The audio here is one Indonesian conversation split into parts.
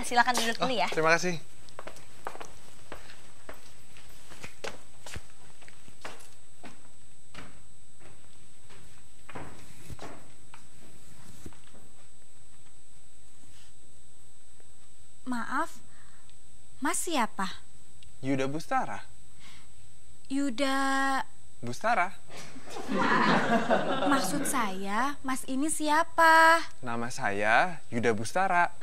Ya, silakan duduk dulu ya. Terima kasih. Maaf, Mas siapa? Yuda Bustara. Yuda... Bustara. Maksud saya, Mas ini siapa? Nama saya Yuda Bustara.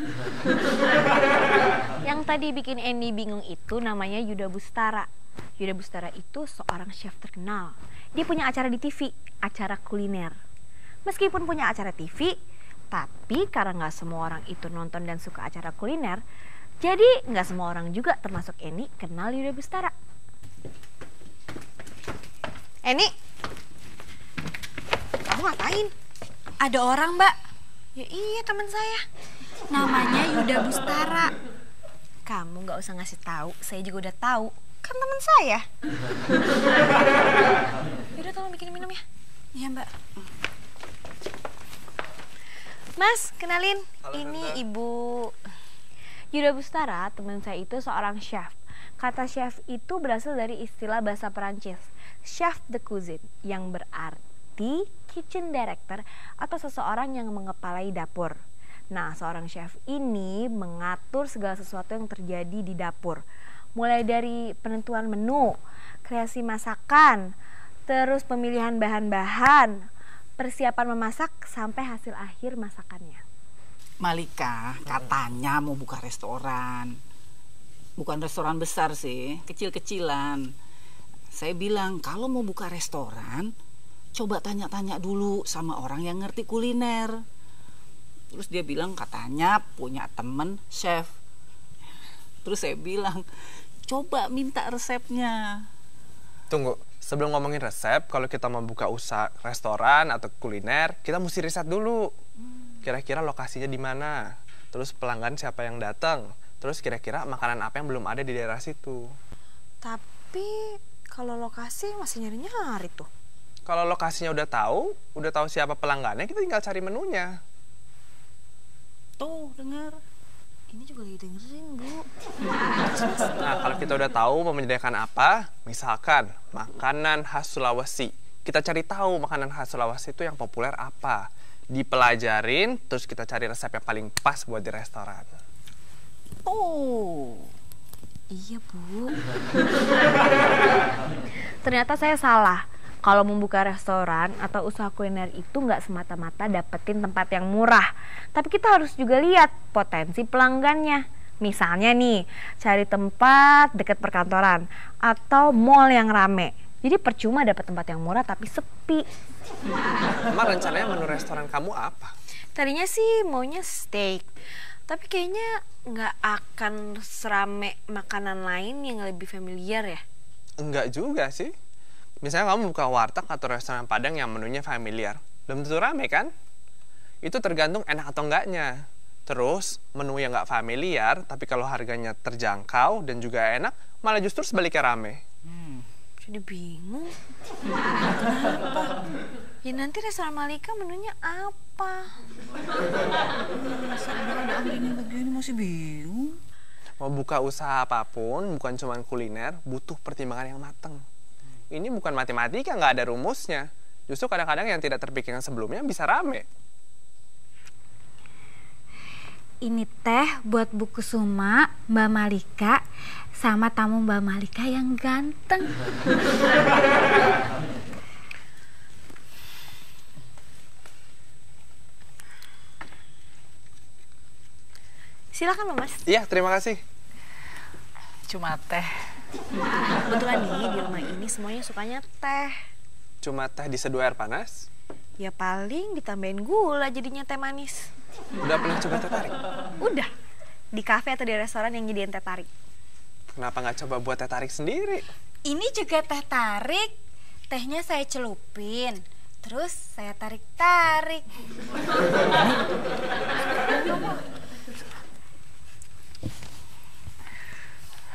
Yang tadi bikin Eni bingung itu namanya Yuda Bustara. Yuda Bustara itu seorang chef terkenal. Dia punya acara di TV, acara kuliner. Meskipun punya acara TV, tapi karena nggak semua orang itu nonton dan suka acara kuliner, jadi nggak semua orang juga termasuk Eni kenal Yuda Bustara. Eni, kamu ngapain? Ada orang, Mbak. Ya iya, teman saya. Namanya Yuda Bustara. Kamu nggak usah ngasih tahu, saya juga udah tahu. Kan teman saya. Yaudah, tolong bikin minum ya. Iya, Mbak. Mas, kenalin. Halo, ini Tante. Ibu Yuda Bustara, teman saya itu seorang chef. Kata chef itu berasal dari istilah bahasa Perancis, chef de cuisine, yang berarti kitchen director atau seseorang yang mengepalai dapur. Nah, seorang chef ini mengatur segala sesuatu yang terjadi di dapur. Mulai dari penentuan menu, kreasi masakan, terus pemilihan bahan-bahan, persiapan memasak, sampai hasil akhir masakannya. Malika katanya mau buka restoran. Bukan restoran besar sih, kecil-kecilan. Saya bilang kalau mau buka restoran, coba tanya-tanya dulu sama orang yang ngerti kuliner. Terus dia bilang katanya punya temen chef. Terus saya bilang, coba minta resepnya. Tunggu, sebelum ngomongin resep, kalau kita mau buka usaha restoran atau kuliner, kita mesti riset dulu. Kira-kira lokasinya di mana, terus pelanggan siapa yang datang, terus kira-kira makanan apa yang belum ada di daerah situ. Tapi kalau lokasi masih nyari-nyari tuh. Kalau lokasinya udah tahu siapa pelanggannya, kita tinggal cari menunya. Tuh, dengar. Ini juga lagi dengerin, Bu. Nah, kalau kita udah tahu mau menyediakan apa, misalkan makanan khas Sulawesi. Kita cari tahu makanan khas Sulawesi itu yang populer apa. Dipelajarin, terus kita cari resep yang paling pas buat di restoran. Oh. Iya, Bu. Ternyata saya salah. Kalau membuka restoran atau usaha kuliner itu nggak semata-mata dapetin tempat yang murah. Tapi kita harus juga lihat potensi pelanggannya. Misalnya nih, cari tempat dekat perkantoran atau mall yang rame. Jadi percuma dapat tempat yang murah tapi sepi. Emang rencananya menu restoran kamu apa? Tadinya sih maunya steak. Tapi kayaknya nggak akan serame makanan lain yang lebih familiar ya. Enggak juga sih. Misalnya kamu buka warteg atau restoran Padang yang menunya familiar. Belum tentu rame kan? Itu tergantung enak atau enggaknya. Terus menu yang nggak familiar, tapi kalau harganya terjangkau dan juga enak, malah justru sebaliknya rame. Jadi bingung. Kenapa? Ya nanti restoran Malika menunya apa? Ada ini begini masih bingung. Mau buka usaha apapun, bukan cuma kuliner, butuh pertimbangan yang matang. Ini bukan matematika, nggak ada rumusnya. Justru kadang-kadang yang tidak terpikirkan sebelumnya bisa rame. Ini teh buat Bu Kusuma, Mbak Malika, sama tamu Mbak Malika yang ganteng. Silakan loh, Mas. Iya, terima kasih. Cuma teh. Kebetulan nih di rumah ini semuanya sukanya teh. Cuma teh diseduh air panas. Ya paling ditambahin gula jadinya teh manis. Udah pernah coba teh tarik? Udah. Di kafe atau di restoran yang nyediain teh tarik. Kenapa nggak coba buat teh tarik sendiri? Ini juga teh tarik. Tehnya saya celupin. Terus saya tarik-tarik.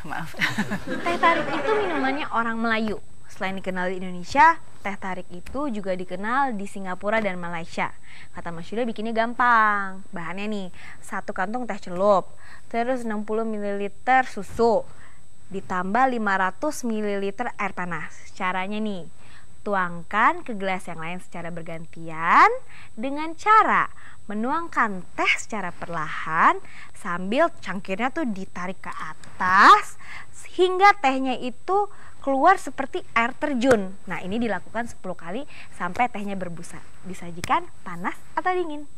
Maaf. Teh tarik itu minumannya orang Melayu. Selain dikenal di Indonesia, teh tarik itu juga dikenal di Singapura dan Malaysia. Kata Mas Yuda bikinnya gampang. Bahannya nih, 1 kantong teh celup, terus 60 ml susu, ditambah 500 ml air panas. Caranya nih, tuangkan ke gelas yang lain secara bergantian dengan cara menuangkan teh secara perlahan sambil cangkirnya tuh ditarik ke atas hingga tehnya itu keluar seperti air terjun. Nah, ini dilakukan 10 kali sampai tehnya berbusa. Disajikan panas atau dingin.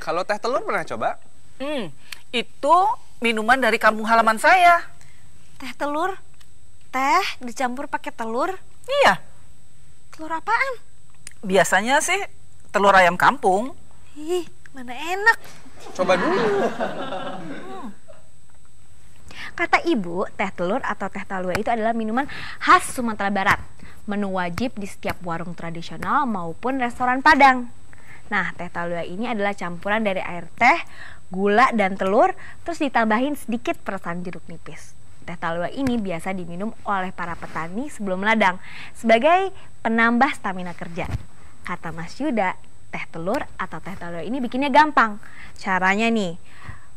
Kalau teh telur pernah coba? Itu minuman dari kampung halaman saya. Teh telur? Teh dicampur pakai telur? Iya, Telur apaan? biasanya sih telur ayam kampung. Ih, mana enak. Coba dulu. Kata ibu, teh telur atau teh talua itu adalah minuman khas Sumatera Barat. Menu wajib di setiap warung tradisional maupun restoran Padang. Nah, teh talua ini adalah campuran dari air teh, gula, dan telur, terus ditambahin sedikit perasan jeruk nipis. Teh talua ini biasa diminum oleh para petani sebelum ladang sebagai penambah stamina kerja. Kata Mas Yuda, teh telur atau teh talua ini bikinnya gampang. Caranya nih,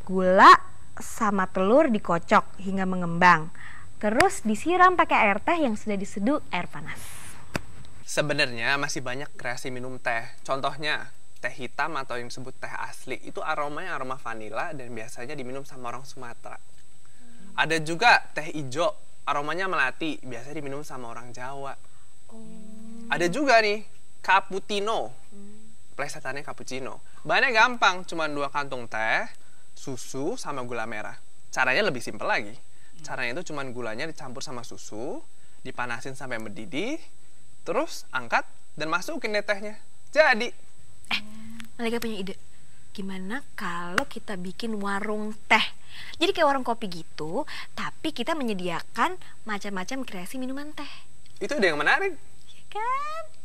gula sama telur dikocok hingga mengembang. Terus disiram pakai air teh yang sudah diseduh air panas. Sebenarnya masih banyak kreasi minum teh. Contohnya, teh hitam atau yang disebut teh asli. Itu aromanya aroma vanila dan biasanya diminum sama orang Sumatera. Ada juga teh hijau, aromanya melati. Biasanya diminum sama orang Jawa. Ada juga nih, cappuccino. Plesetannya cappuccino. Bahannya gampang, cuma 2 kantong teh, susu sama gula merah. Caranya lebih simpel lagi. Caranya itu cuma gulanya dicampur sama susu, dipanasin sampai mendidih, terus angkat dan masukin deh tehnya. Jadi. Malika punya ide. Gimana kalau kita bikin warung teh? Jadi kayak warung kopi gitu, tapi kita menyediakan macam-macam kreasi minuman teh. Itu ide yang menarik. Ya kan?